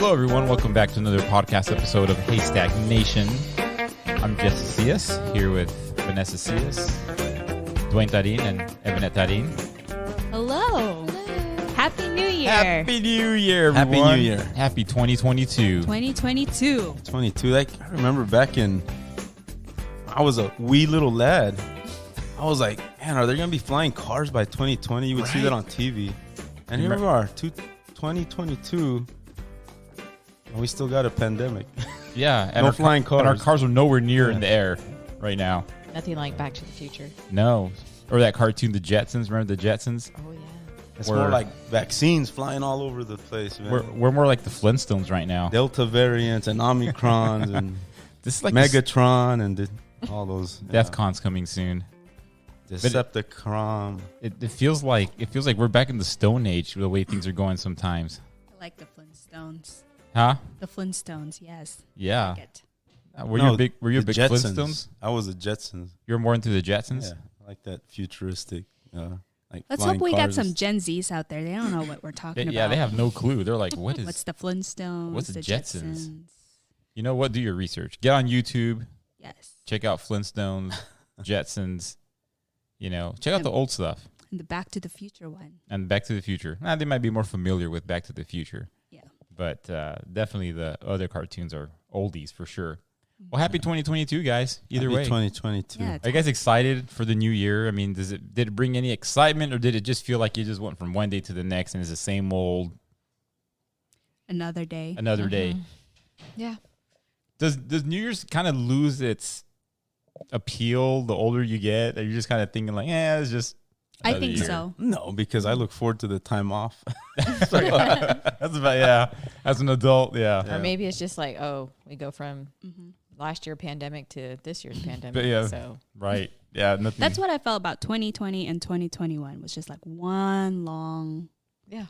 Hello, everyone. Welcome back to another podcast episode of Haystack Nation. I'm Jesse Cias, here with Vanessa Cias, Doane Tarin, and Evanette Tarin. Hello. Happy New Year. Happy New Year, everyone. Happy New Year. Happy 2022. 2022. 22. Like, I remember back in, I was a wee little lad. I was like, man, are there going to be flying cars by 2020? You would see that on TV. And here we are, 2022, and we still got a pandemic. Yeah. And No flying cars. And our cars are nowhere near in the air right now. Nothing like Back to the Future. No. Or that cartoon, The Jetsons. Remember The Jetsons? Oh, yeah. It's more like vaccines flying all over the place, man. We're more like the Flintstones right now. Delta variants and Omicrons and This is like Megatron and all those. DEFCON's coming soon. Decepticon. It feels like we're back in the Stone Age the way things are going sometimes. I like the Flintstones. Huh? The Flintstones, yes. Yeah. I like it. Were you a big Jetsons. Flintstones? I was a Jetsons. You're more into the Jetsons? Yeah, I like that futuristic. Like Let's flying hope we got cars. some Gen Zs out there. They don't know what we're talking about. Yeah, they have no clue. They're like, what is What's the Flintstones? what's the Jetsons? You know what? Do your research. Get on YouTube. Yes. Check out Flintstones, Jetsons. You know, check out the old stuff. And the Back to the Future one. And Back to the Future. They might be more familiar with Back to the Future. Yeah. But definitely the other cartoons are oldies for sure. Well, happy 2022, guys. Either way. 2022. Yeah, Are you guys excited for the new year? I mean, did it bring any excitement, or did it just feel like you just went from one day to the next and it's the same old another day. day? Yeah. Does New Year's kind of lose its appeal the older you get? Are you just kind of thinking like, it's just I another think year? so. No, because I look forward to the time off. That's about as an adult, Or maybe it's just like, we go from last year pandemic to this year's pandemic. But yeah. So Right. Yeah, nothing. That's what I felt about 2020 and 2021 was just like one long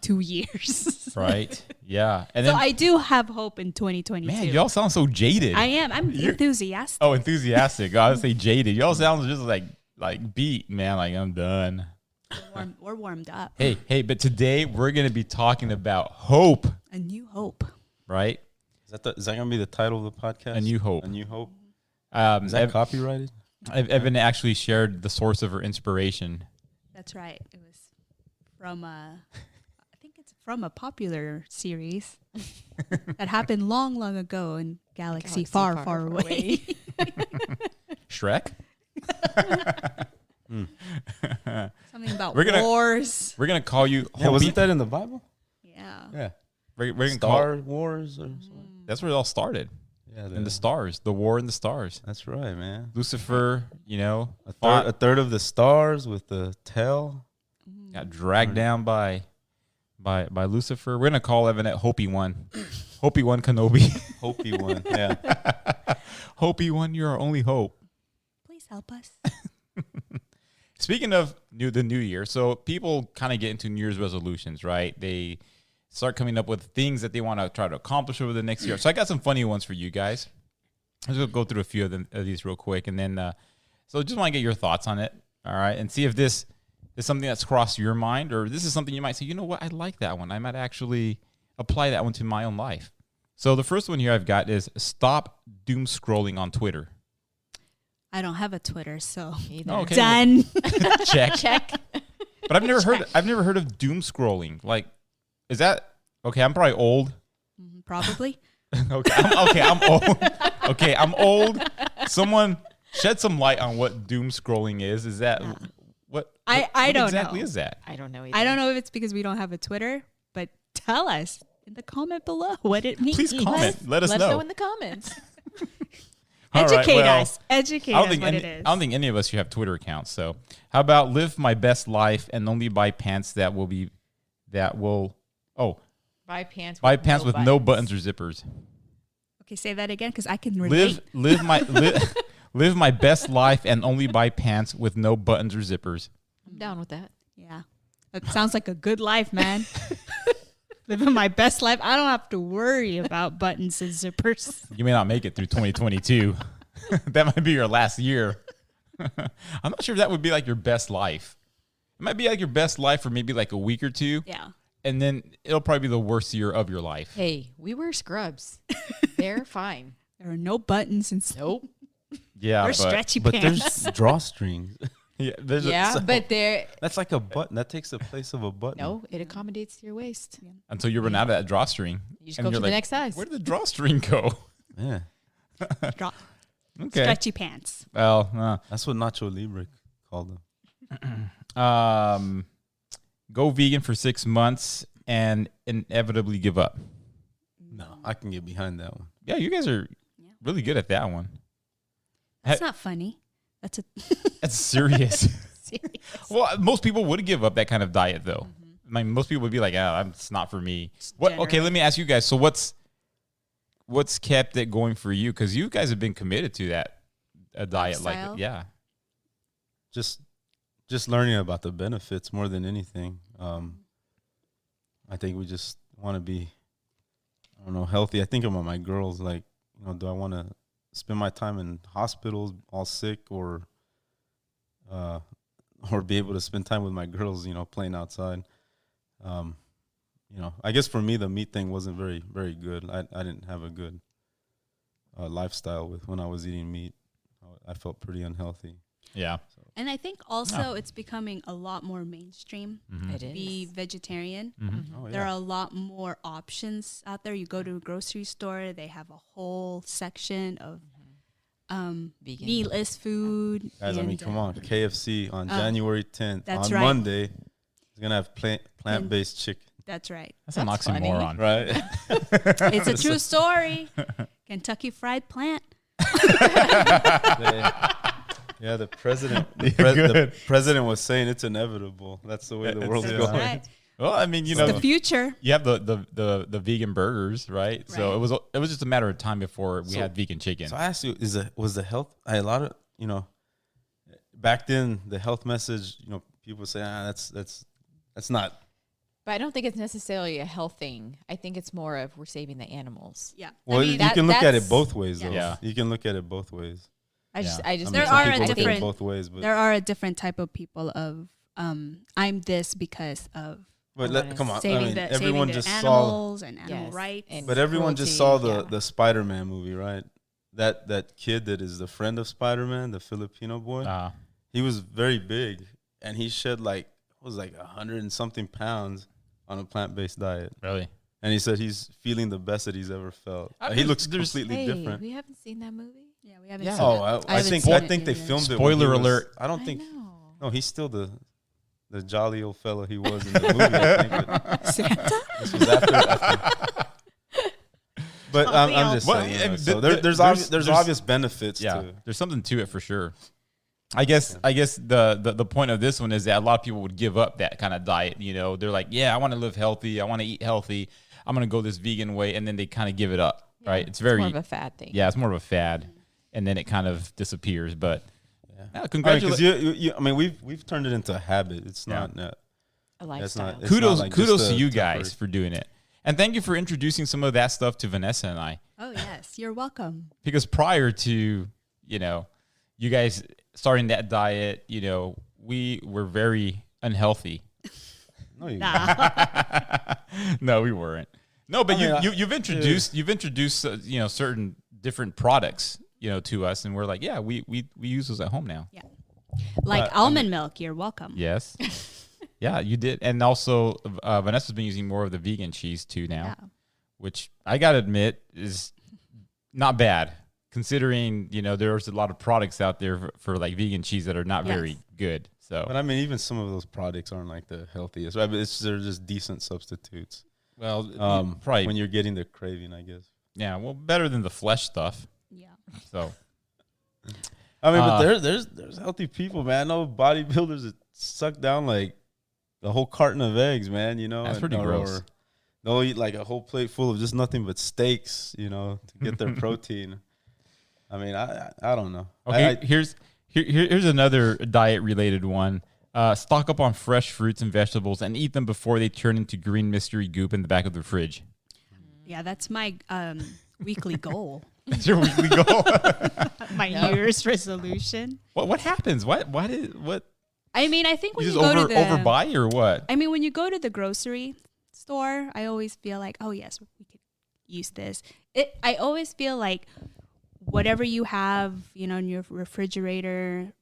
2 years. Right. Yeah. And So then I do have hope in 2022. man, y'all sound so jaded. I am. I'm enthusiastic. Oh, enthusiastic. I would say jaded. Y'all sound just like beat, man. Like I'm done. We're warmed up. Hey, but today we're gonna be talking about hope, A new hope. right? Is that going to be the title of the podcast? A New Hope. A New Hope. Is Is that copyrighted? Evan actually shared the source of her inspiration. That's right. It was from I think it's from a popular series that happened long, long ago in galaxy far, far away. Shrek. Something about We're gonna- wars. We're gonna call you. Yeah, Hopey. wasn't that in the Bible? Yeah. Yeah. We're gonna Star Wars or something? That's where it all started. Yeah. In the stars, the war in the stars. That's right, man. Lucifer, A third of the stars with the tail. got dragged down by Lucifer. We're gonna call Evanette Hopey One, Hopey One Kenobi, Hopey one. Yeah. Hopey One. You're our only hope. Please help us. Speaking of the new year, so people kind of get into New Year's resolutions, right? They start coming up with things that they want to try to accomplish over the next year. So I got some funny ones for you guys. Let's go through a few of these real quick, and then so just want to get your thoughts on it, all right? And see if this is something that's crossed your mind, or this is something you might say, you know what, I like that one. I might actually apply that one to my own life. So the first one here I've got is stop doom scrolling on Twitter. I don't have a Twitter, so Oh, okay. done. Check. But I've never heard of doom scrolling. Like, is that okay? I'm probably old. Probably. I'm old. Okay, I'm old. Someone shed some light on what doom scrolling is. Is that what I what don't exactly know. is that? I don't know either. I don't know if it's because we don't have a Twitter, but tell us in the comment below what it means. Please comment. Let us Let know. us know in the comments. All right, Educate well, us. Educate I don't us think what any, it is. I don't think any of us should have Twitter accounts. So how about live my best life and only buy pants Buy pants. with no buttons or zippers. Okay, say that again because I can relate. Live my best life and only buy pants with no buttons or zippers. I'm down with that. Yeah. That sounds like a good life, man. Living my best life. I don't have to worry about buttons and zippers. You may not make it through 2022. That might be your last year. I'm not sure if that would be like your best life. It might be like your best life for maybe like a week or two. Yeah. and then it'll probably be the worst year of your life. Hey, we wear scrubs. They're fine. There are no buttons and Nope. Yeah, There's stretchy But pants. there's drawstrings. yeah, there's Yeah, but they're That's like a button. That takes the place of a button. no. It accommodates your waist. until you run out of that drawstring. You just And go you're to the next size. Where did the drawstring go? Yeah. Dra- Okay. Stretchy pants. Well, That's what Nacho Libre called them. go vegan for 6 months and inevitably give up. No, I can get behind that one. Yeah, you guys are really good at that one. That's not funny. That's a That's serious. serious. Well, most people would give up that kind of diet, though. I mean, most people would be like, it's not for me. What? Okay, generous. let me ask you guys. So what's kept it going for you? Because you guys have been committed to that diet, Lifestyle? like yeah. Just learning about the benefits more than anything. I think we just want to be, I don't know, healthy. I think about my girls, like, do I want to spend my time in hospitals all sick or be able to spend time with my girls, playing outside. I guess for me, the meat thing wasn't very, very good. I didn't have a good lifestyle when I was eating meat. I felt pretty unhealthy. Yeah. And I think also it's becoming a lot more mainstream It to is. be vegetarian. Oh, There are a lot more options out there. You go to a grocery store, they have a whole section of Vegan. meatless food. Guys, I mean, and, come on. KFC on January 10th. That's on right. Monday, is going to have plant-based chicken. That's right. That's an That's funny. oxymoron. Right? It's a true story. Kentucky Fried Plant. Yeah, the president Good. the president was saying it's inevitable. That's the way the world's yeah. going. Right. Well, I mean, It's the future. you have the vegan burgers, right? So Right. it was just a matter of time before we had vegan chicken. So I asked you, was the health a lot of back then the health message, people say that's not. But I don't think it's necessarily a health thing. I think it's more of we're saving the animals. Yeah. Well, I mean, you can look at it that's- both ways though. Yeah. You can look at it both ways. I just Yeah. I mean, There some are people a look at it different- both ways, but there are a different type of people of I'm this because of come on, saving everyone the just saw. animals and animal Yes. rights. And But everyone just cruelty, saw yeah. the Spider-Man movie, right? That kid that is the friend of Spider-Man, the Filipino boy. He was very big, and he shed like 100 and something pounds on a plant-based diet. Really? And he said he's feeling the best that he's ever felt. He there's- looks there's- completely Hey, different. we haven't seen that movie. Yeah, we haven't Yeah. seen Oh, it. I haven't think seen it they either. filmed it. Spoiler when he was- alert. I don't think. know. No, he's still the jolly old fellow he was in the movie. I think, but Santa? this was after. But I'm just Well, saying. and So there's- there's there's- obvious benefits Yeah, to. there's something to it for sure. I guess the point of this one is that a lot of people would give up that kind of diet. They're like, yeah, I want to live healthy, I want to eat healthy, I'm going to go this vegan way, and then they kind of give it up. Right? It's very more of a fad thing. yeah, it's more of a fad, and then it kind of disappears. But Because congratulations. we've turned it into a habit. It's Yeah. not. A lifestyle. it's Kudos not like just to a you temporary- guys for doing it, and thank you for introducing some of that stuff to Vanessa and I. Oh yes, you're welcome. Because prior to you guys starting that diet, we were very unhealthy. No, you. No, we weren't. No, but I mean, you've introduced certain different products to us, and we're like, yeah, we use those at home now. Yeah. Like almond milk, you're welcome. Yes. Yeah, you did, and also Vanessa's been using more of the vegan cheese too now, Yeah. which I gotta admit is not bad. Considering there's a lot of products out there for like vegan cheese that are not very good. So, But I mean, even some of those products aren't like the healthiest. Right? But they're just decent substitutes. well, Probably when you're getting the craving, I guess. yeah, well, better than the flesh stuff. Yeah. So, I mean, but there's healthy people, man. No bodybuilders that suck down like a whole carton of eggs, man. That's pretty gross. Or they'll eat like a whole plate full of just nothing but steaks, to get their protein. I mean, I don't know. okay, here's another diet related one. Stock up on fresh fruits and vegetables and eat them before they turn into green mystery goop in the back of the fridge. Yeah, that's my weekly goal. That's your weekly goal. My year's resolution. What happens? What? I mean, I think when You you just go to the overbuy or what? I mean, when you go to the grocery store, I always feel like, oh yes, we could use this. I always feel like whatever you have, you know, in your refrigerator,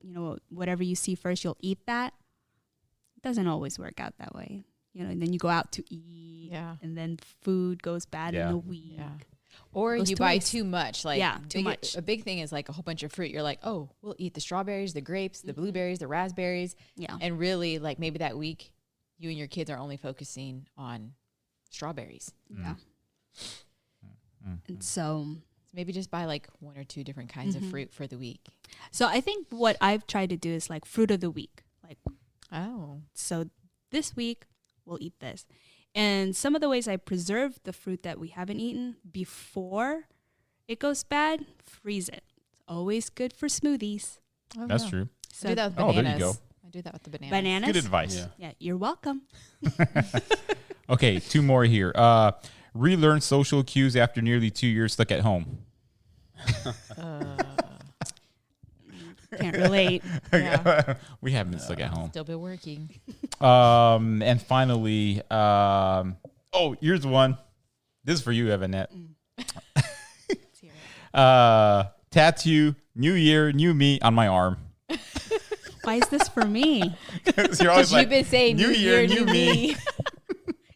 you know, whatever you see first, you'll eat that. It doesn't always work out that way. You know, and then you go out to eat, and then food goes bad in a week. Yeah. Or you buy too much. Like, too much. A big thing is like a whole bunch of fruit. You're like, oh, we'll eat the strawberries, the grapes, the blueberries, the raspberries. Yeah. And really, like, maybe that week, you and your kids are only focusing on strawberries. Yeah. And so maybe just buy like 1 or 2 different kinds of fruit for the week. So I think what I've tried to do is like fruit of the week. Like, so this week we'll eat this. And some of the ways I preserve the fruit that we haven't eaten before it goes bad, freeze it. It's always good for smoothies. Oh, that's true. So, I do that with bananas. Oh, there you go. I do that with the bananas. Bananas? Good advice. Yeah, you're welcome. Okay, 2 more here. Relearn social cues after nearly 2 years stuck at home. Can't relate. Yeah. We haven't been stuck at home. Still been working. And finally, here's one. This is for you, Evanette. Tattoo, new year, new me on my arm. Why is this for me? You're always you've been saying new year, new me.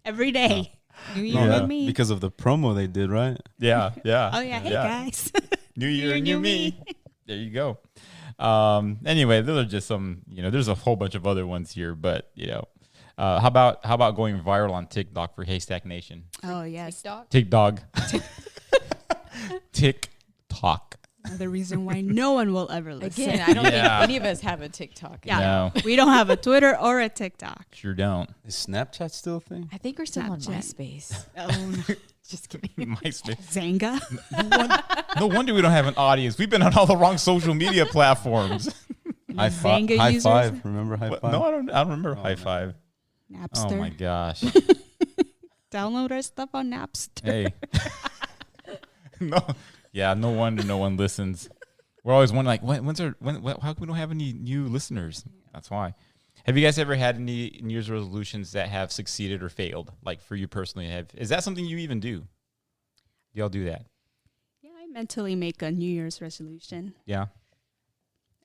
Every day. New year, new me. Because of the promo they did, right? Yeah. Oh, yeah. Hey, guys. New year, new me. There you go. Anyway, those are just some, there's a whole bunch of other ones here, but how about going viral on TikTok for Haystack Nation? Oh, yes. TikTok. TikTok. The reason why no one will ever listen. Again, I don't think any of us have a TikTok. Yeah. No. We don't have a Twitter or a TikTok. Sure don't. Is Snapchat still a thing? I think we're still on MySpace. Oh, no. Just kidding. MySpace. Zanga. No wonder we don't have an audience. We've been on all the wrong social media platforms. High five. Remember High Five? No, I don't remember High Five. Napster. Oh my gosh. Download our stuff on Napster. Hey. No wonder no one listens. We're always wondering, like, how come we don't have any new listeners? That's why. Have you guys ever had any New Year's resolutions that have succeeded or failed? Like for you personally, is that something you even do? Do y'all do that? Yeah, I mentally make a New Year's resolution. Yeah.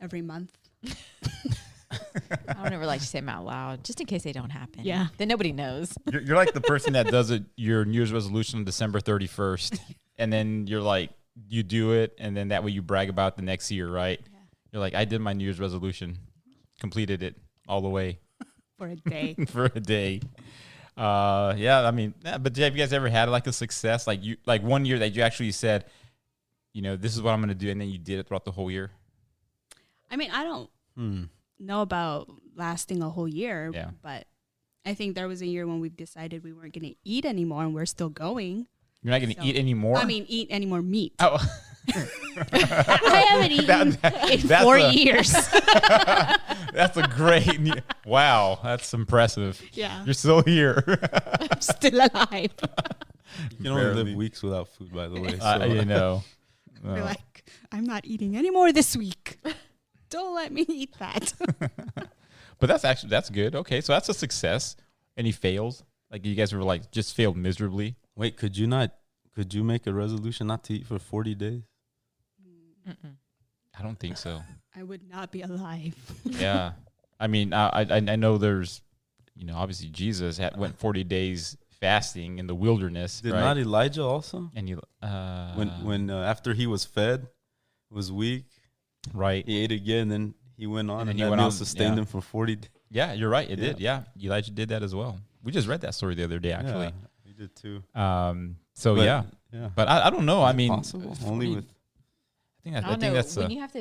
Every month. I don't ever like to say them out loud, just in case they don't happen. Yeah. Then nobody knows. You're like the person that does your New Year's resolution on December 31st, and then you're like, you do it, and then that way you brag about the next year, right? Yeah. You're like, I did my New Year's resolution, completed it all the way. For a day. For a day. But have you guys ever had like a success, like 1 year that you actually said, this is what I'm going to do, and then you did it throughout the whole year? I mean, I don't know about lasting a whole year, but I think there was a year when we decided we weren't going to eat anymore, and we're still going. You're not going to eat anymore? I mean, eat any more meat. Oh. I haven't eaten in 4 years. That's a great... Wow, that's impressive. Yeah. You're still here. I'm still alive. You can only live weeks without food, by the way. So. We're like, I'm not eating anymore this week. Don't let me eat that. But that's good. Okay, so that's a success. Any fails? Like you guys were like just failed miserably? Wait, could you make a resolution not to eat for 40 days? Mm-mm. I don't think so. I would not be alive. Yeah. I mean, I know there's, obviously Jesus went 40 days fasting in the wilderness. Did not Elijah also? And when after he was fed, was weak, right? He ate again, then he went on, and he that went meal on, sustained him for 40 days. Yeah, you're right. It did. Yeah, Elijah did that as well. We just read that story the other day, actually. Yeah, we did too. Yeah. But I don't know. I mean, possible? Only with. I think that's when you have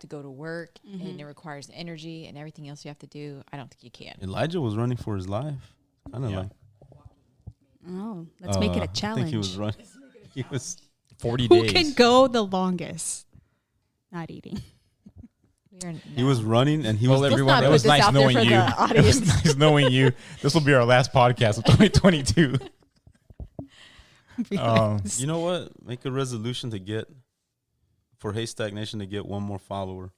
to go to work and it requires energy and everything else you have to do. I don't think you can. Elijah was running for his life, kind of like. Oh, let's make it a challenge. I think he was running. He was 40 days. Who can go the longest? Not eating. He was running, and he was. Well, everyone, it was nice knowing you. It was nice knowing you. This will be our last podcast of 2022. You know what? Make a resolution for Haystack Nation to get one more follower.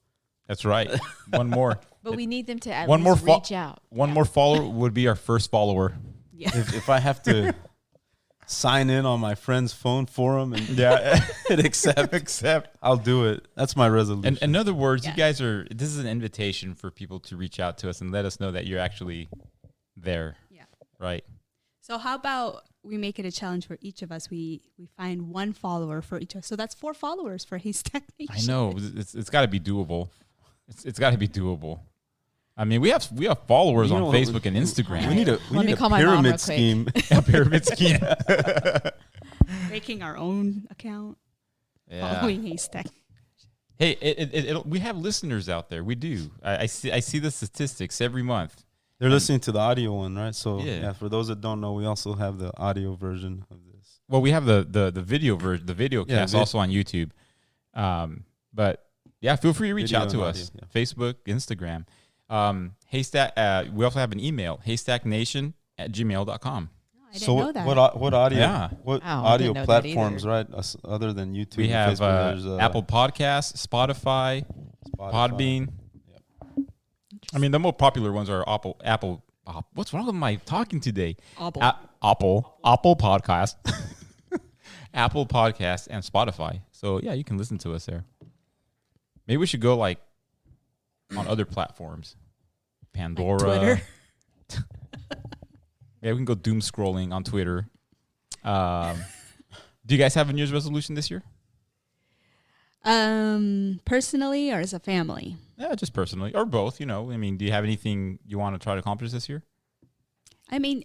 That's right. One more. But we need them to at least reach out. One more follower would be our first follower. Yeah. If I have to sign in on my friend's phone for him and hit accept, I'll do it. That's my resolution. And in other words, you guys are. This is an invitation for people to reach out to us and let us know that you're actually there. Yeah. Right. So how about we make it a challenge for each of us? We find one follower for each of us. So that's 4 followers for Haystack Nation. I know it's got to be doable. It's got to be doable. I mean, we have followers on Facebook and Instagram. We need a Let me call my mom real quick. A pyramid scheme. Making our own account. Yeah. Following Haystack. Hey, we have listeners out there. We do. I see the statistics every month. They're listening to the audio one, right? So Yeah. for those that don't know, we also have the audio version of this. Well, we have the video version, the video cast also on YouTube. But yeah, feel free to reach Video out to and us. audio, Facebook, Instagram. Haystack. We also have an email, haystacknation@gmail.com. I didn't know that. What audio? Yeah. What Wow, I audio didn't know that platforms, right? Other than YouTube, We and have Facebook, there's, Apple Podcasts, Spotify, Podbean. I mean, the most popular ones are Apple. What's wrong with my talking today? Apple Podcast, Apple Podcast, and Spotify. So yeah, you can listen to us there. Maybe we should go like on other platforms, Pandora, Twitter. Yeah, we can go doom scrolling on Twitter. Do you guys have a New Year's resolution this year? Personally or as a family? Yeah, just personally or both. You know, I mean, do you have anything you want to try to accomplish this year? I mean,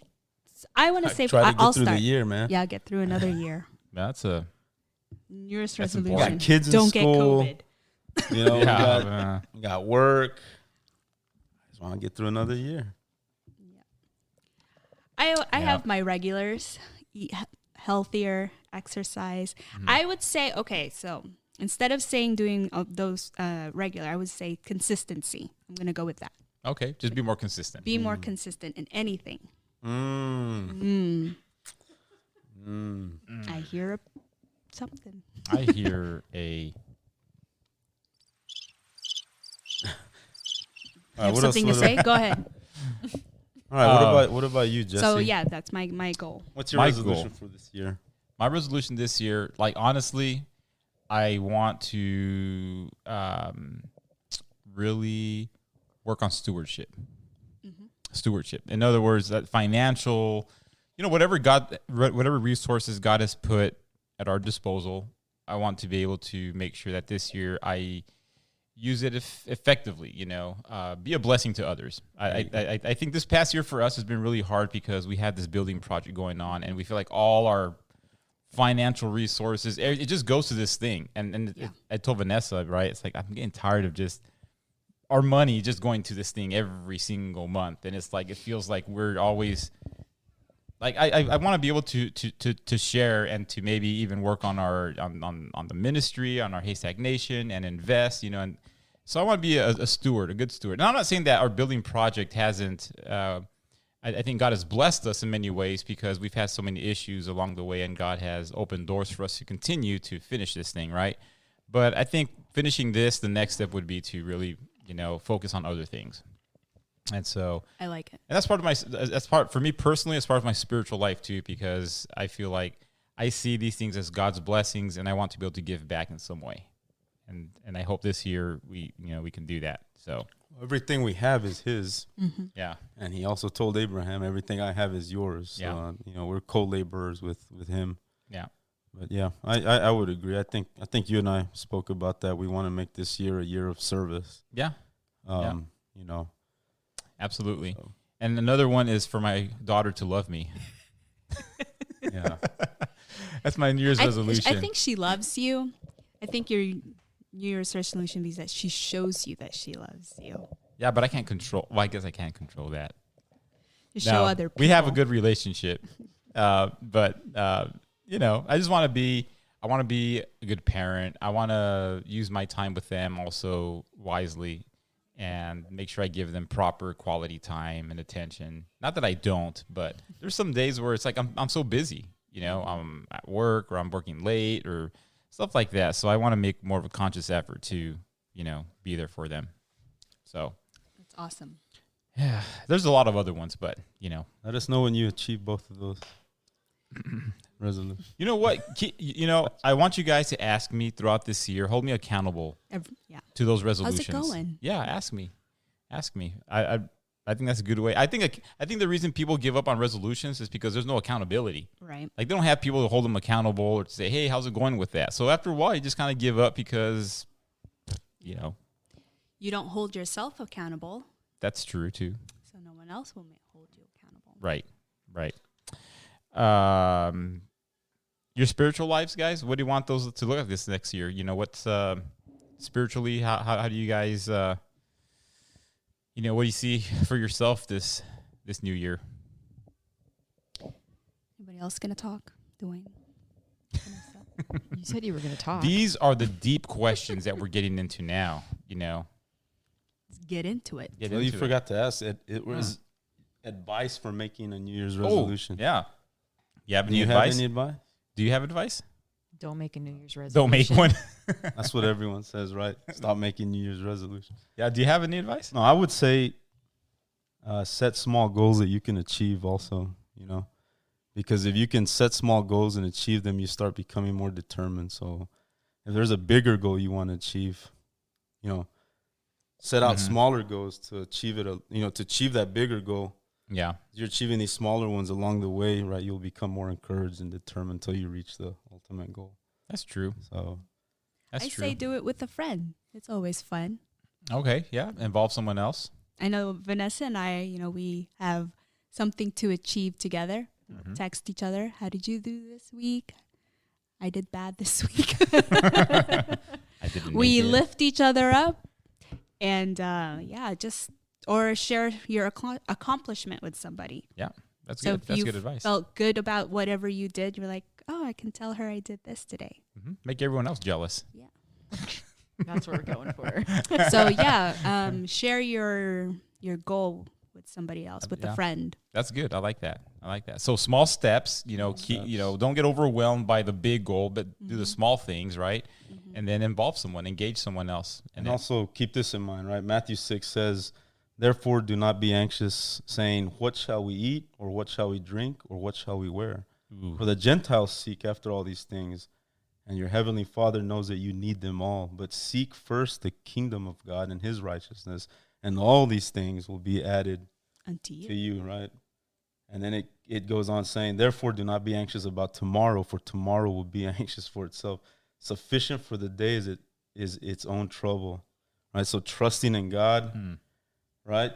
I want to say try to get I'll through start. the year, man. Yeah, get through another year. That's a New Year's That's resolution. important. Got kids in Don't school. get COVID. You know, yeah. we got work. I just want to get through another year. I have my regulars: eat healthier, exercise. I would say so. Instead of saying doing those regular, I would say consistency. I'm gonna go with that. Okay, just be more consistent. Be more consistent in anything. Mm. I hear something. I hear a. You All have right, something to say? Go ahead. All right, what about you, Jesse? So yeah, that's my goal. What's your My resolution goal. for this year? My resolution this year, like honestly, I want to really work on stewardship. Stewardship. In other words, that financial, whatever resources God has put at our disposal, I want to be able to make sure that this year I use it effectively, be a blessing to others. I think this past year for us has been really hard because we had this building project going on and we feel like all our financial resources, it just goes to this thing. I told Vanessa, right, it's like I'm getting tired of just our money just going to this thing every single month. And it's like, it feels like we're always like, I want to be able to share and to maybe even work on on the ministry, on our Haystack Nation and invest, and so I want to be a steward, a good steward. And I'm not saying that our building project hasn't, I think God has blessed us in many ways because we've had so many issues along the way and God has opened doors for us to continue to finish this thing, right? But I think finishing this, the next step would be to really, focus on other things. And so I like it. And that's part for me personally, as part of my spiritual life too, because I feel like I see these things as God's blessings and I want to be able to give back in some way. And I hope this year we can do that. So Everything we have is His. yeah. And He also told Abraham, everything I have is yours. So, we're co-laborers with Him. Yeah. But yeah, I would agree. I think you and I spoke about that. We want to make this year a year of service. Yeah. Absolutely. So. And another one is for my daughter to love me. Yeah. That's my New Year's resolution. I think she loves you. I think your New Year's resolution is that she shows you that she loves you. Yeah, but I can't control. Well, I guess I can't control that. To show other people. We have a good relationship, but I just want to be. I want to be a good parent. I want to use my time with them also wisely, and make sure I give them proper quality time and attention. Not that I don't, but there's some days where it's like I'm so busy. I'm at work or I'm working late or stuff like that. So I want to make more of a conscious effort to be there for them. So That's awesome. Yeah, there's a lot of other ones, but Let us know when you achieve both of those resolutions. you know what? I want you guys to ask me throughout this year, hold me accountable Yeah. to those resolutions. How's it going? Yeah, ask me. I think that's a good way. I think the reason people give up on resolutions is because there's no accountability. Right. Like they don't have people to hold them accountable or to say, "Hey, how's it going with that?" So after a while, you just kind of give up because, You don't hold yourself accountable, that's true too. so no one else will hold you accountable. Right. Your spiritual lives, guys. What do you want those to look like this next year? What's spiritually? How do you guys? What do you see for yourself this new year? Anybody else gonna talk? Doane. Vanessa? You said you were going to talk. These are the deep questions that we're getting into now. Let's get into it. Well, you forgot to ask. It was advice for making a New Year's resolution. Oh, yeah. You have Do any you advice? have any advice? Do you have advice? Don't make a New Year's resolution. Don't make one. That's what everyone says, right? Stop making New Year's resolutions. Yeah. Do you have any advice? No, I would say set small goals that you can achieve also, because if you can set small goals and achieve them, you start becoming more determined. So if there's a bigger goal you want to achieve, set out smaller goals to achieve it, to achieve that bigger goal. Yeah. You're achieving these smaller ones along the way, right? You'll become more encouraged and determined until you reach the ultimate goal. That's true. So That's I true. say do it with a friend. It's always fun. Okay. Yeah. Involve someone else. I know Vanessa and I, we have something to achieve together. Mm-hmm. Text each other. How did you do this week? I did bad this week. I didn't. We make it. lift each other up, and or share your accomplishment with somebody. Yeah. That's So good. if That's you good advice. felt good about whatever you did, you're like, oh, I can tell her I did this today. Make everyone else jealous. Yeah. That's what we're going for. So share your goal with somebody else, with a friend. That's good. I like that. So small steps, don't get overwhelmed by the big goal, but do the small things, right? Mm-hmm. And then involve someone, engage someone else. And also keep this in mind, right? Matthew 6 says, therefore do not be anxious, saying, what shall we eat, or what shall we drink, or what shall we wear? Ooh. For the Gentiles seek after all these things, and your heavenly Father knows that you need them all. But seek first the kingdom of God and his righteousness, and all these things will be added Unto to you, right? And then it goes on saying, therefore do not be anxious about tomorrow, for tomorrow will be anxious for itself. Sufficient for the day is its own trouble, right? So trusting in God, right?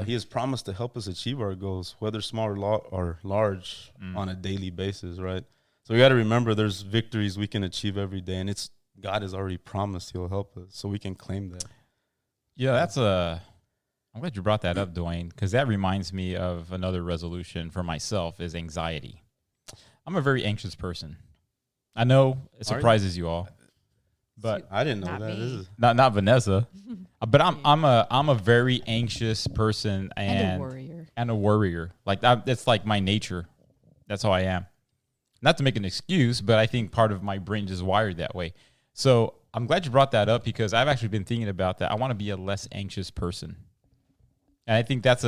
He has promised to help us achieve our goals, whether small or large, on a daily basis, right? So we got to remember there's victories we can achieve every day, and God has already promised he'll help us, so we can claim that. Yeah, I'm glad you brought that up, Doane, because that reminds me of another resolution for myself is anxiety. I'm a very anxious person. I know it surprises you all, but I didn't know Not that. me. This is not Vanessa. But I'm a very anxious person And a warrior. And a worrier. Like that's like my nature. That's how I am. Not to make an excuse, but I think part of my brain is wired that way. So I'm glad you brought that up because I've actually been thinking about that. I want to be a less anxious person. And I think that's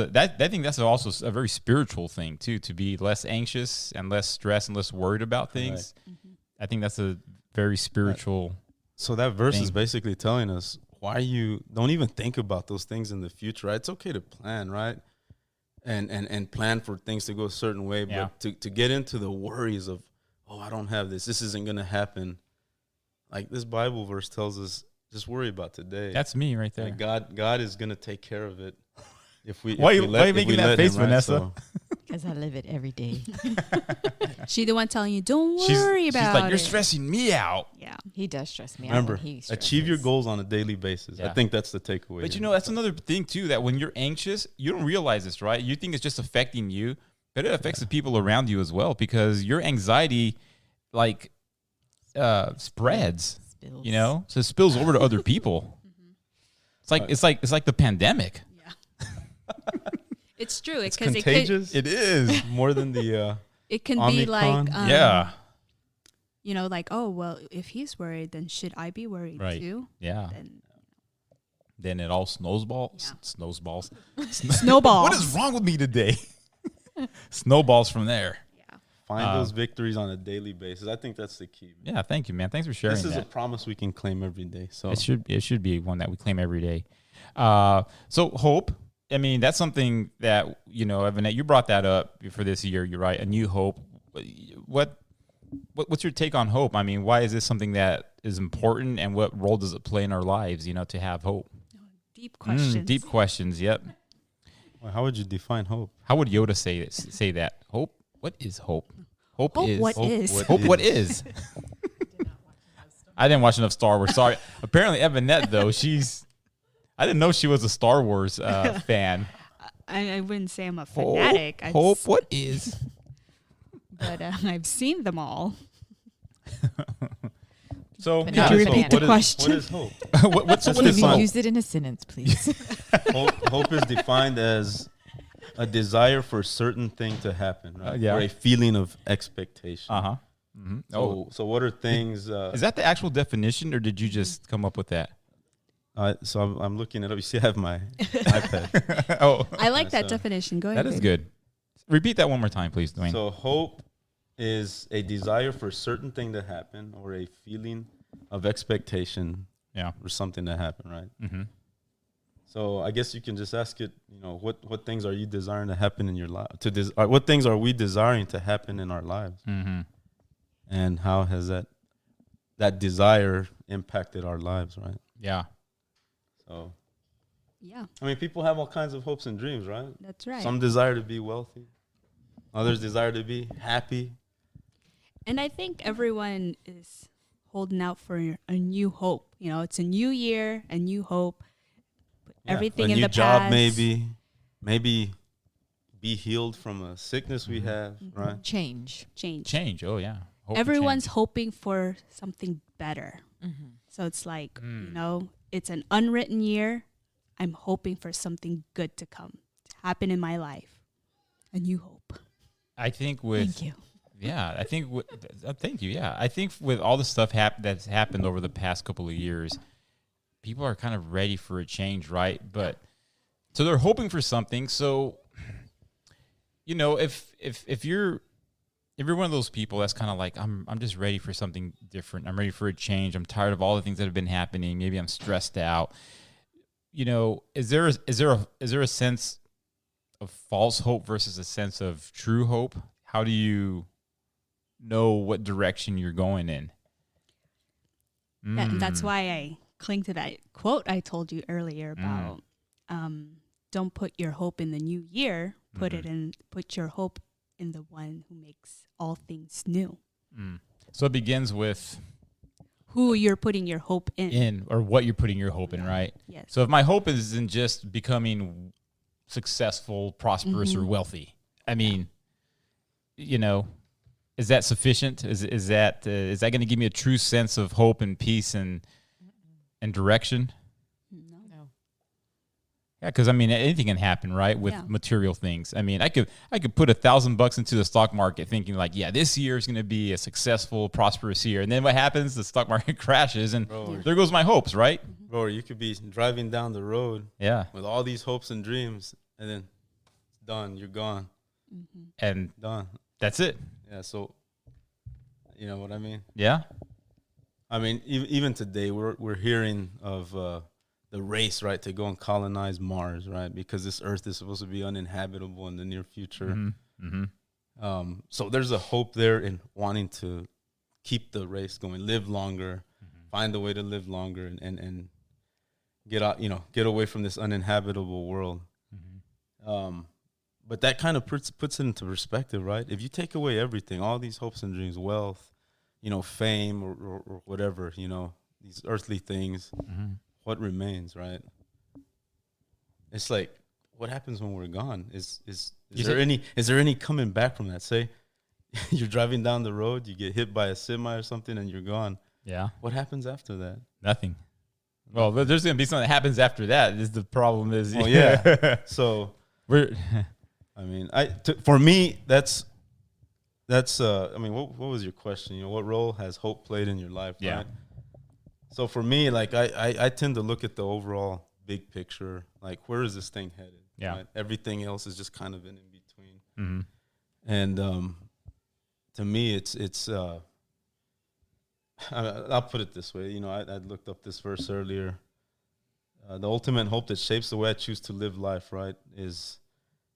also a very spiritual thing too, to be less anxious and less stressed and less worried about things. Right. Mm-hmm. I think that's a very spiritual. So that verse thing. is basically telling us why you don't even think about those things in the future, right? It's okay to plan, right? And plan for things to go a certain way, but to get into the worries of, oh, I don't have this isn't going to happen. Like this Bible verse tells us, just worry about today. That's me right there. Like God is going to take care of it. Why are you making that face, Vanessa? Because I live it every day. She the one telling you, don't worry about it. She's like, you're stressing me out. Yeah. He does stress me Remember, out. Remember, achieve your goals on a daily basis. Yeah. I think that's the takeaway. But that's another thing too, that when you're anxious, you don't realize this, right? You think it's just affecting you, but it affects the people around you as well because your anxiety spreads, Spills. so it spills over to other people. It's like the pandemic. It's true. It's contagious. It is more than the it can Omicron. be like, like, oh, well, if he's worried, then should I be worried right. too? Yeah. Then, then it all snowballs. Snowballs. Snowballs. What is wrong with me today? Snowballs from there. Find those victories on a daily basis. I think that's the key. Yeah, thank you, man. Thanks for sharing. This is that. a promise we can claim every day. So it should be one that we claim every day. So hope. I mean, that's something that, you know, Evanette, you brought that up for this year. You're right. A new hope. What's your take on hope? I mean, why is this something that is important, and what role does it play in our lives, you know, to have hope? Deep questions. Deep questions. Yep. well, how would you define hope? How would Yoda say that? Hope? What is hope? Hope is. What is? Hope what is. I didn't watch enough Star Wars. Sorry. Apparently, Evanette, though, I didn't know she was a Star Wars fan. I wouldn't say I'm a fanatic. Hope what is. But I've seen them all. So, Could you repeat the question? What is hope? what's Just what is define- hope? Use it in a sentence, please. Hope is defined as a desire for a certain thing to happen, right? Yeah. Or a feeling of expectation. Uh huh. Mm-hmm. So what are things? Is that the actual definition, or did you just come up with that? So I'm looking it up. You see, I have my iPad. Oh, I like that So- definition. Go ahead. that is good. Repeat that one more time, please, Doane. So hope is a desire for a certain thing to happen, or a feeling of expectation Yeah. for something to happen, right? Mm-hmm. So I guess you can just ask it. You know, what things are you desiring to happen in your life? What things are we desiring to happen in our lives? Mm-hmm. And how has that desire impacted our lives, right? Yeah. So, Yeah, I mean, people have all kinds of hopes and dreams, right? that's right. Some desire to be wealthy. Others desire to be happy. And I think everyone is holding out for a new hope. You know, it's a new year, a new hope. Put Yeah, everything a in new the job, past. maybe be healed from a sickness we have, right? Change. Change. Oh, yeah. Hope for Everyone's change. hoping for something better. Mm-hmm. So it's like, you know, it's an unwritten year. I'm hoping for something good to come, to happen in my life. A new hope. I think with. Thank you. Yeah, I think. Thank you. Yeah, I think with all the stuff that's happened over the past couple of years, people are kind of ready for a change, right? But so they're hoping for something. So, you know, if you're one of those people that's kind of like, I'm just ready for something different. I'm ready for a change. I'm tired of all the things that have been happening. Maybe I'm stressed out. You know, is there a sense of false hope versus a sense of true hope? How do you know what direction you're going in? That's why I cling to that quote I told you earlier about don't put your hope in the new year. Put your hope in the one who makes all things new. So it begins with Who you're putting your hope in. or what you're putting your hope in, right? Yes. So if my hope is in just becoming successful, prosperous, or wealthy, I mean, you know, is that sufficient? Is that going to give me a true sense of hope and peace and direction? No. Yeah, because I mean, anything can happen, right? With material things. I mean, I could put $1,000 into the stock market, thinking like, yeah, this year is going to be a successful, prosperous year, and then what happens? The stock market crashes, and there goes my hopes, right? Bro, you could be driving down the road Yeah, with all these hopes and dreams, and then it's done. You're gone. and Done. that's it. Yeah. So, you know what I mean? Yeah, I mean, even today, we're hearing of the race, right, to go and colonize Mars, right, because this Earth is supposed to be uninhabitable in the near future. So there's a hope there in wanting to keep the race going, live longer, find a way to live longer, and get out, get away from this uninhabitable world. But that kind of puts it into perspective, right? If you take away everything, all these hopes and dreams, wealth, fame or whatever, these earthly things, what remains, right? It's like, what happens when we're gone? Is there any coming back from that? Say you're driving down the road, you get hit by a semi or something, and you're gone. yeah, What happens after that? nothing. Well, there's going to be something that happens after that. Is the problem is? Oh yeah. So we're. I mean, for me, that's. I mean, what was your question? What role has hope played in your life? Yeah. Right? So for me, like I tend to look at the overall big picture. Like, where is this thing headed? Yeah. Right? Everything else is just kind of in between. Mm-hmm. And to me, it's I'll put it this way. You know, I looked up this verse earlier. The ultimate hope that shapes the way I choose to live life, right, is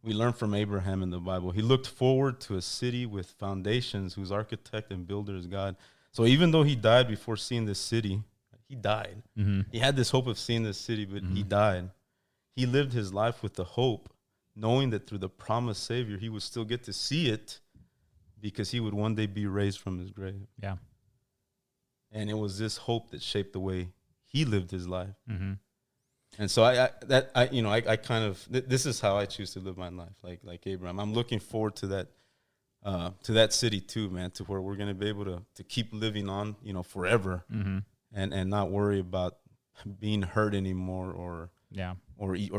we learn from Abraham in the Bible. He looked forward to a city with foundations whose architect and builder is God. So even though he died before seeing this city, he died. Mm-hmm. He had this hope of seeing this city, but he died. He lived his life with the hope, knowing that through the promised Savior, he would still get to see it because he would one day be raised from his grave. Yeah. And it was this hope that shaped the way he lived his life. Mm-hmm. And so I kind of, this is how I choose to live my life, like Abraham. I'm looking forward to that city too, man, to where we're going to be able to keep living on, you know, forever, Mm-hmm. and not worry about being hurt anymore or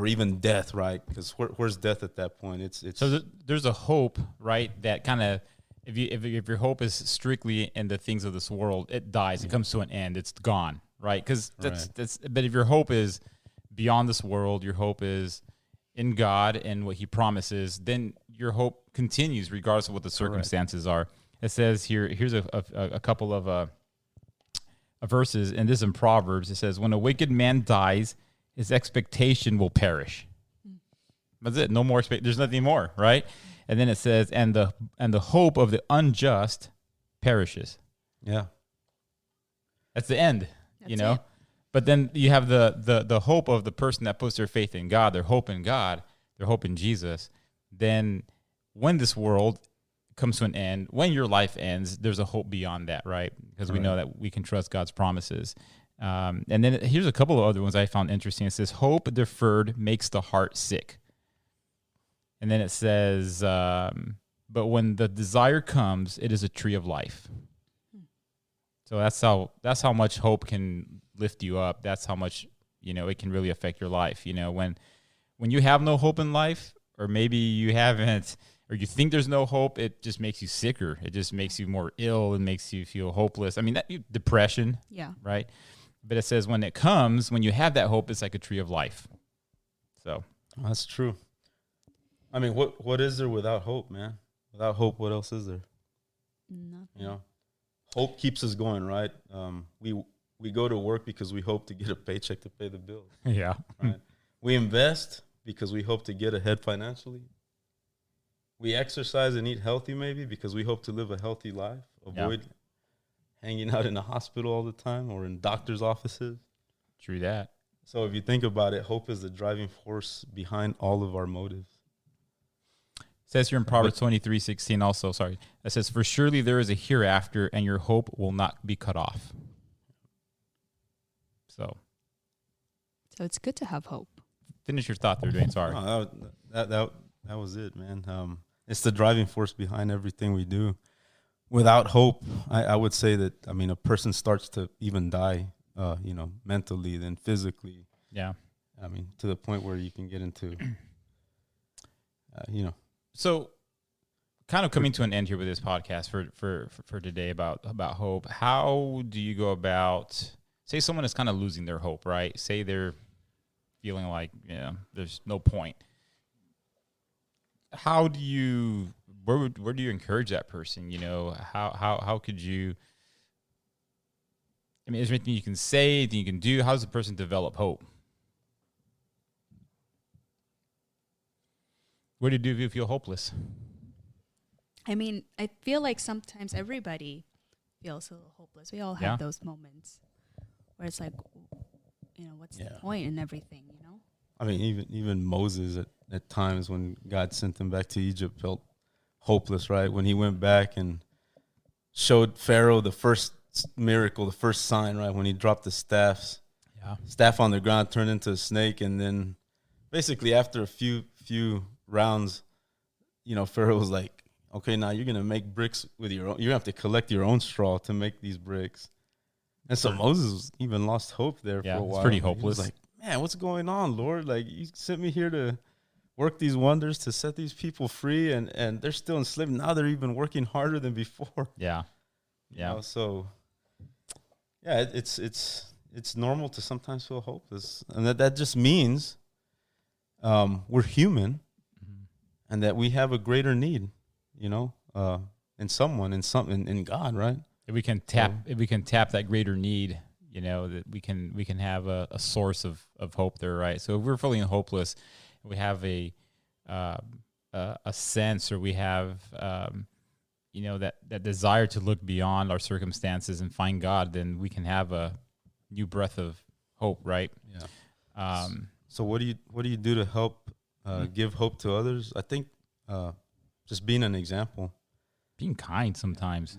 even death, right? Because where's death at that point? It's so there's a hope, right? That kind of, if your hope is strictly in the things of this world, it dies. It comes to an end. It's gone, right? Because that's. But if your hope is beyond this world, your hope is in God and what He promises, then your hope continues regardless of what the circumstances are. It says here's a couple of verses, and this is in Proverbs. It says, "When a wicked man dies, his expectation will perish." That's it. No more. There's nothing more, right? And then it says, "And the hope of the unjust perishes." Yeah. That's the end. That's you know. it. But then you have the hope of the person that puts their faith in God, their hope in God, their hope in Jesus. Then when this world comes to an end, when your life ends, there's a hope beyond that, right? Because we know that we can trust God's promises. And then here's a couple of other ones I found interesting. It says, "Hope deferred makes the heart sick." And then it says, "But when the desire comes, it is a tree of life." So that's how much hope can lift you up. That's how much, you know, it can really affect your life. You know, when you have no hope in life, or maybe you haven't, or you think there's no hope, it just makes you sicker. It just makes you more ill and makes you feel hopeless. I mean, depression. Yeah. Right. But it says when it comes, when you have that hope, it's like a tree of life. So That's true. I mean, what is there without hope, man? Without hope, what else is there? Nothing. You know, hope keeps us going, right? We go to work because we hope to get a paycheck to pay the bills. yeah. Right? We invest because we hope to get ahead financially. We exercise and eat healthy maybe because we hope to live a healthy life, avoid hanging out in the hospital all the time or in doctor's offices. True that. So if you think about it, hope is the driving force behind all of our motives. It says here in Proverbs 23:16 also, sorry. It says, "For surely there is a hereafter, and your hope will not be cut off." So it's good to have hope. finish your thought there, Doane. Sorry. No, that was it, man. It's the driving force behind everything we do. Without hope, I would say that, I mean, a person starts to even die, mentally, then physically. Yeah. I mean, to the point where you can get into, So, kind of coming to an end here with this podcast for today about hope. How do you go about, say someone is kind of losing their hope, right? Say they're feeling like, there's no point. How do you, where do you encourage that person? How could you, I mean, is there anything you can say, anything you can do? How does a person develop hope? What do you do if you feel hopeless? I mean, I feel like sometimes everybody feels a little hopeless. We all have those moments where it's like, what's the point in everything, I mean, even Moses at times when God sent him back to Egypt felt hopeless, right? When he went back and showed Pharaoh the first miracle, the first sign, right? When he dropped the staff on the ground, turned into a snake, and then basically after a few rounds, Pharaoh was like, okay, now you're going to make bricks with your own. You have to collect your own straw to make these bricks. And so Moses even lost hope there for a while. It's pretty hopeless. He was like, man, what's going on, Lord? Like, you sent me here to work these wonders, to set these people free, and they're still enslaved. Now they're even working harder than before. Yeah. So, yeah, it's it's normal to sometimes feel hopeless, and that just means we're human, and that we have a greater need, in God, right? If we can tap that greater need, that we can have a source of hope there, right? So if we're feeling hopeless, we have a sense, or we have that desire to look beyond our circumstances and find God, then we can have a new breath of hope, right? Yeah. So what do you do to help give hope to others? I think just being an example, being kind sometimes.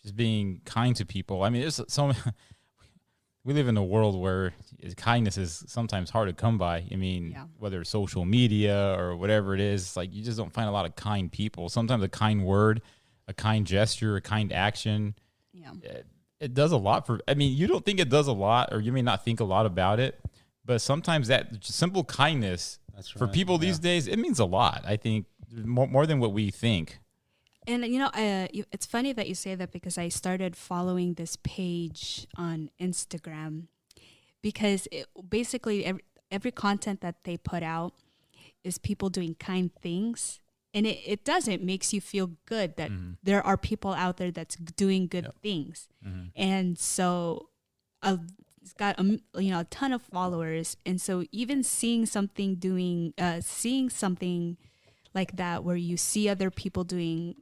Just being kind to people. I mean, there's we live in a world where kindness is sometimes hard to come by. I mean, whether it's social media or whatever it is, like you just don't find a lot of kind people. Sometimes a kind word, a kind gesture, a kind action, it does a lot for. I mean, you don't think it does a lot, or you may not think a lot about it, but sometimes that simple kindness for people these days, it means a lot. I think more than what we think. And, it's funny that you say that, because I started following this page on Instagram, because basically every content that they put out is people doing kind things. And it makes you feel good that there are people out there that's doing good things. Mm-hmm. And so it's got a ton of followers. And so even seeing something like that, where you see other people doing,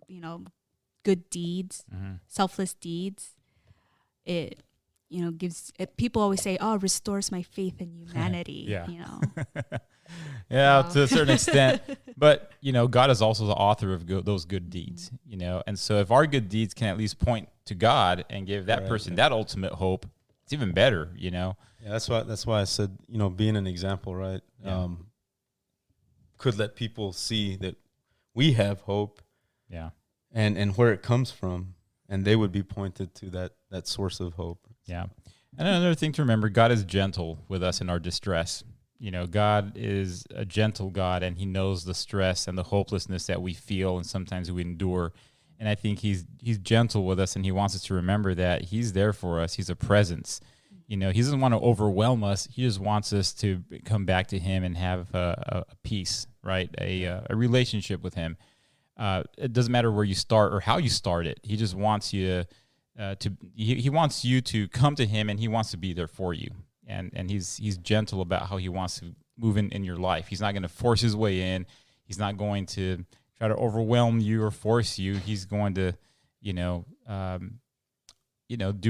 good deeds, selfless deeds, it, gives it, people always say, oh, restores my faith in humanity. Yeah, to a certain extent. But, God is also the author of those good deeds, And so if our good deeds can at least point to God and give that person that ultimate hope, it's even better, Yeah, that's why I said, being an example, right? Yeah. Could let people see that we have hope, and where it comes from, and they would be pointed to that source of hope. Yeah. And another thing to remember, God is gentle with us in our distress. God is a gentle God, and he knows the stress and the hopelessness that we feel and sometimes we endure. And I think he's gentle with us, and he wants us to remember that he's there for us. He's a presence. He doesn't want to overwhelm us. He just wants us to come back to him and have a peace, right? A relationship with him. It doesn't matter where you start or how you start it. He just wants you he wants you to come to him, and he wants to be there for you. And he's gentle about how he wants to move in your life. He's not going to force his way in. He's not going to try to overwhelm you or force you. He's going to, do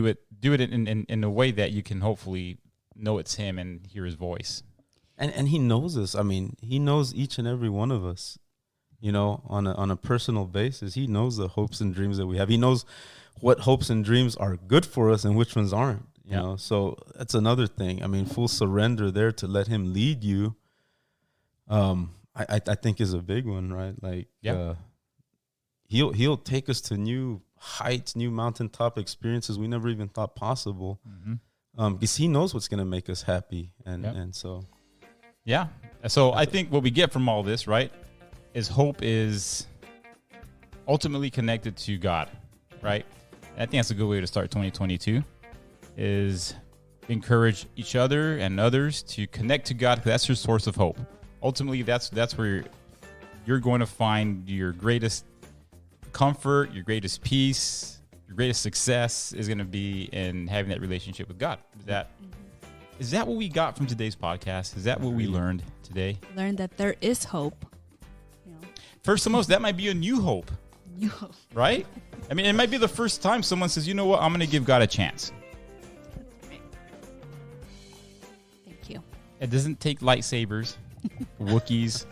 it in a way that you can hopefully know it's him and hear his voice. And he knows us. I mean, he knows each and every one of us, on a personal basis. He knows the hopes and dreams that we have. He knows what hopes and dreams are good for us and which ones aren't. So that's another thing. I mean, full surrender there to let him lead you. I think is a big one, right? Like, he'll take us to new heights, new mountaintop experiences we never even thought possible. Because he knows what's going to make us happy, and so. Yeah. So I think what we get from all this, right, is hope is ultimately connected to God, right? And I think that's a good way to start 2022. Is encourage each other and others to connect to God, because that's your source of hope. Ultimately, that's where you're going to find your greatest comfort, your greatest peace, your greatest success is going to be in having that relationship with God. Is that what we got from today's podcast? Is that what we learned today? Learned that there is hope. First and most, that might be a new hope. Right? I mean, it might be the first time someone says, you know what, I'm going to give God a chance. It doesn't take lightsabers, Wookiees,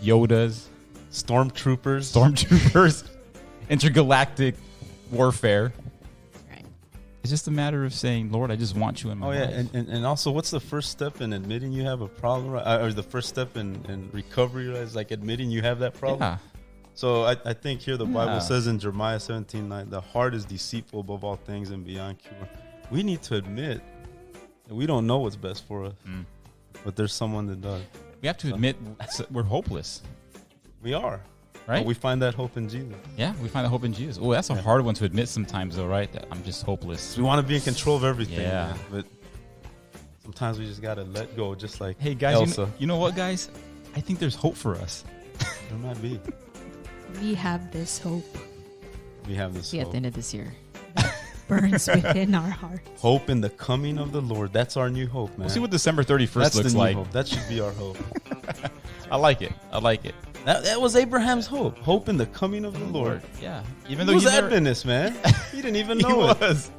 Yodas, stormtroopers, intergalactic warfare. Right. It's just a matter of saying, Lord, I just want you in my life. And also, what's the first step in admitting you have a problem, right? Or the first step in recovery, right? Is like admitting you have that problem. Yeah. So I think here the Bible says in Jeremiah 17:9, the heart is deceitful above all things and beyond cure. We need to admit that we don't know what's best for us. But there's someone that does. We have to admit we're hopeless. We are. right? But we find that hope in Jesus. Yeah, we find the hope in Jesus. Oh, that's a hard one to admit sometimes, though, right? That I'm just hopeless. We want to be in control of everything. Yeah. Man, but sometimes we just got to let go, just like Hey, guys, Elsa. you know what, guys? I think there's hope for us. There might be. We have this hope We have this See at hope. the end of this year. burns within our heart. Hope in the coming of the Lord. That's our new hope, man. We'll see what December 31st That's looks the new like. hope. That should be our hope. I like it. I like it. That was Abraham's hope. Hope in the coming of the Lord. Yeah. He Even though was you never, Adventist, man. He didn't even he know it. was.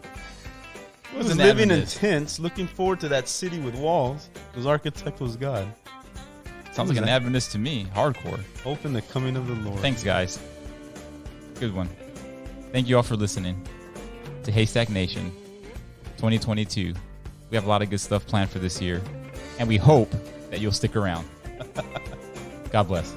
He was an living in Adventist. tents, looking forward to that city with walls. His architect was God. Sounds like an Adventist to me. Hardcore. Hope in the coming of the Lord. Thanks, guys. Good one. Thank you all for listening to Haystack Nation 2022. We have a lot of good stuff planned for this year, and we hope that you'll stick around. God bless.